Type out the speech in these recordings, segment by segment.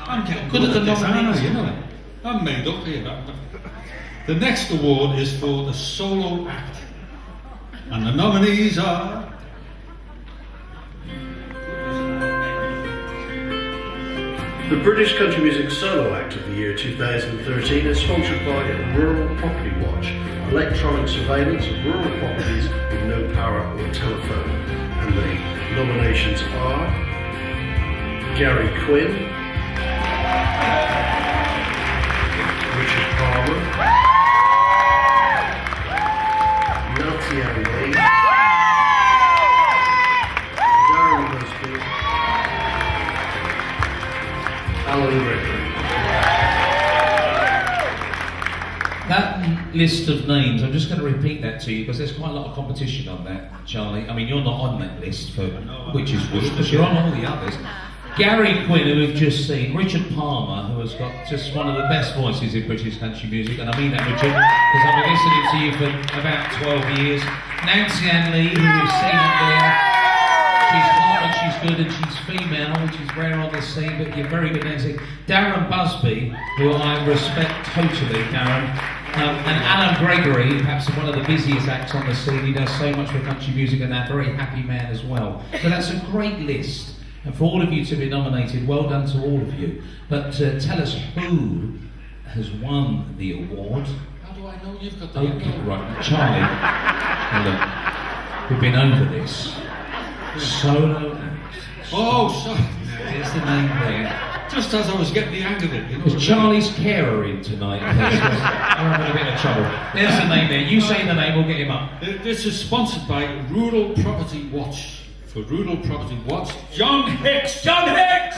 I'm getting good at the nominees. you know. I'm made up here. The next award is for the solo act. And the nominees are... The British Country Music Solo Act of the year 2013 is sponsored by Rural Property Watch, electronic surveillance of rural properties with no power or telephone. And the nominations are Gary Quinn, Richard Palmer, Nancy Ann Lee, Darren Busby, Alan Gregory. That list of names, I'm just going to repeat that to you because there's quite a lot of competition on that, Charlie. I mean, you're not on that list, which is good, because you're on all the others. Gary Quinn, who we've just seen, Richard Palmer, who has got just one of the best voices in British country music, and I mean that, Richard, because I've been listening to you for about 12 years. Nancy Ann Lee, who we've seen up there, she's hot and she's good and she's female, which is rare on the scene, but you're very good, Nancy. Darren Busby, who I respect totally, Darren. And Alan Gregory, perhaps one of the busiest acts on the scene. He does so much for country music and that very happy man as well. So that's a great list. And for all of you to be nominated, well done to all of you. But tell us who has won the award. How do I know you've got the Okay, right. Charlie, now look, we've been over this. Solo act. Oh, sorry. There's the name there. Just as I was getting the hang of it, you know. Is Charlie's carer in tonight? I'm having a bit of trouble. There's the name there. You say the name, we'll get him up. This is sponsored by Rural Property Watch. For Rural Property Watch, John Hicks. John Hicks!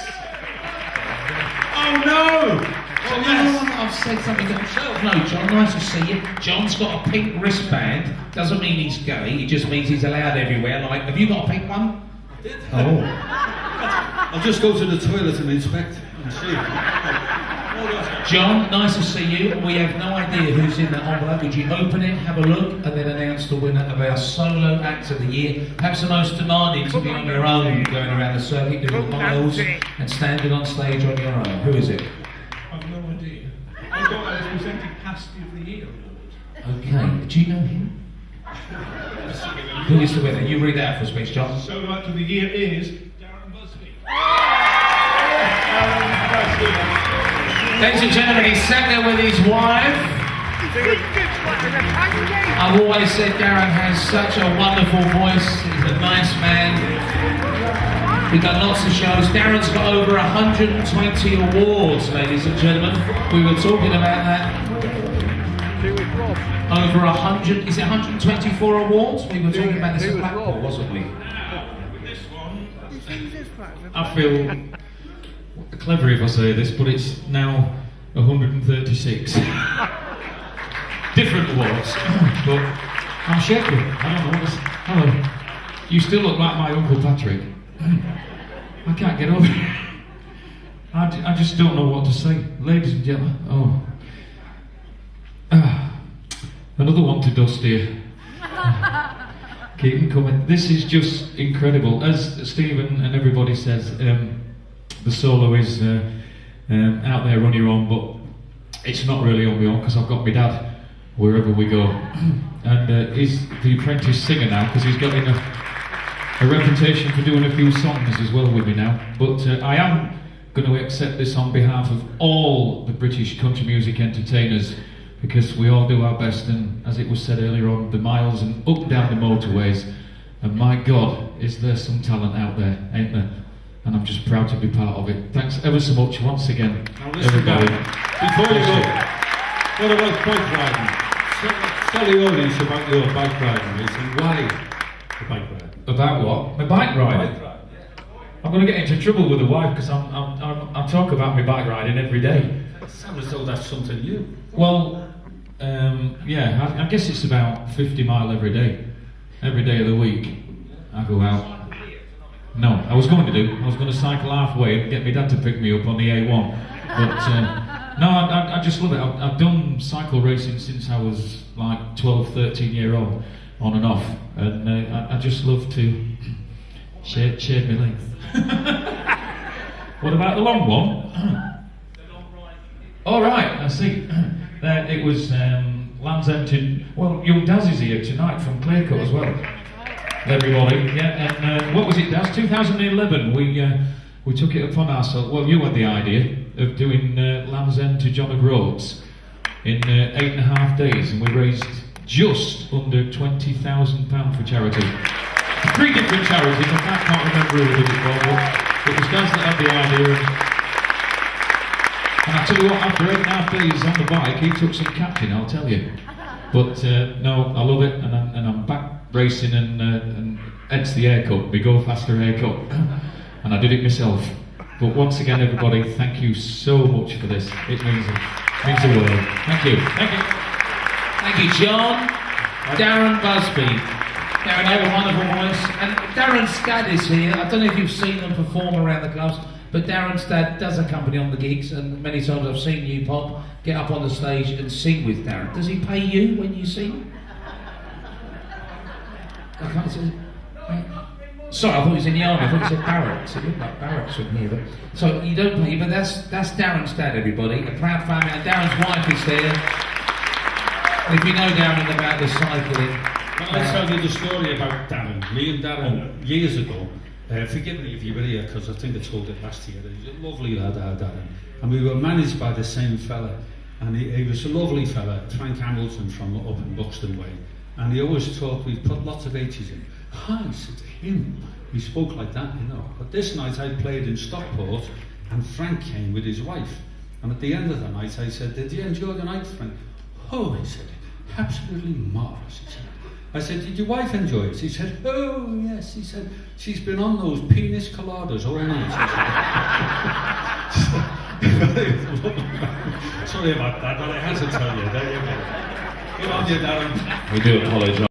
Oh no! Oh, you know what? I've said something to myself. No, John, nice to see you. John's got a pink wristband. Doesn't mean he's gay, it just means he's allowed everywhere. Like, have you got a pink one? I did. Oh. I'll just go to the toilet and inspect and see. John, nice to see you. We have no idea who's in that envelope. Would you open it, have a look, and then announce the winner of our solo act of the year? Perhaps the most demanding to be on your own, going around the circuit, doing miles, and standing on stage on your own. Who is it? I've no idea. I got a presenting Pasty of the Year award. Okay, do you know him? Who is the winner? You read that out for us, please, John. Solo act of the year is Darren Busby. Ladies and gentlemen, he's sat there with his wife. I've always said Darren has such a wonderful voice. He's a nice man. We've done lots of shows. Darren's got over 120 awards, ladies and gentlemen. We were talking about that. Over 100, is it 124 awards? We were talking about this at Blackpool, wasn't we? With this one, I feel clever if I say this, but it's now 136. Different awards, but I'm shaking. I don't know what to say. Hello. You still look like my Uncle Patrick. I can't get over it. I just don't know what to say. Ladies and gentlemen, another one to dust here. Keep them coming. This is just incredible. As Stephen and everybody says, the solo is out there on your own, but it's not really on my own because I've got my dad wherever we go. And he's the apprentice singer now because he's getting a reputation for doing a few songs as well with me now. But I am going to accept this on behalf of all the British country music entertainers, because we all do our best, and as it was said earlier on, the miles and up and down the motorways, and my God, is there some talent out there, ain't there? And I'm just proud to be part of it. Thanks ever so much once again, Now listen, everybody. before you go, what about bike riding? Tell the audience about your bike riding, and why the bike riding? About what? My bike ride. I'm going to get into trouble with the wife because I talk about my bike riding every day. It sounds as though that's something new. Well, yeah, I guess it's about 50 miles every day. Every day of the week, I go out. No, I was going to cycle halfway and get my dad to pick me up on the A1. But, no, I just love it. I've done cycle racing since I was like 12, 13 year old, on and off. And I just love to shave my length. What about the long one? All right, I see. It was Land's End to... Well, young Daz is here tonight from Clearcut as well. Everybody, yeah. And what was it, Daz? 2011. We took it upon ourselves. Well, you had the idea of doing Land's End to John O'Groats in 8.5 days, and we raised just under £20,000 for charity. 3 different charities. I can't remember who we did it for, but it was Daz that had the idea. And I tell you what, after 8.5 days on the bike, he took some captain, I'll tell you. But no, I love it, and I'm back racing, and hence the haircut, my Go Faster haircut. And I did it myself. But once again, everybody, thank you so much for this. It means the world. Thank you. Thank you. Thank you, John. Darren Busby. Darren had a wonderful voice. And Darren's dad is here. I don't know if you've seen them perform around the clubs, but Darren's dad does accompany on the gigs, and many times I've seen you, Pop, get up on the stage and sing with Darren. Does he pay you when you sing? I can't say. Sorry, I thought he was in the army. I thought he said barracks. It looked like barracks from here. But, so you don't pay, but that's Darren's dad, everybody. A proud family. And Darren's wife is there. And if you know Darren about the cycling. Well, I'll tell you the story about Darren. Me and Darren, years ago, forgive me if you were here, because I think I told it last year. He's a lovely lad, Darren. And we were managed by the same fella. And he was a lovely fella, Frank Hamilton from up in Buxton Way. And he always talked, we put lots of H's in. I said to him, he spoke like that, you know. But this night I played in Stockport, and Frank came with his wife. And at the end of the night I said, did you enjoy the night, Frank? Oh, he said, absolutely marvellous, he said. I said, did your wife enjoy it? He said, oh, yes. He said, she's been on those penis coladas all night. Sorry about that, but I had to tell you. There you go. Good on you, Darren. We do apologise.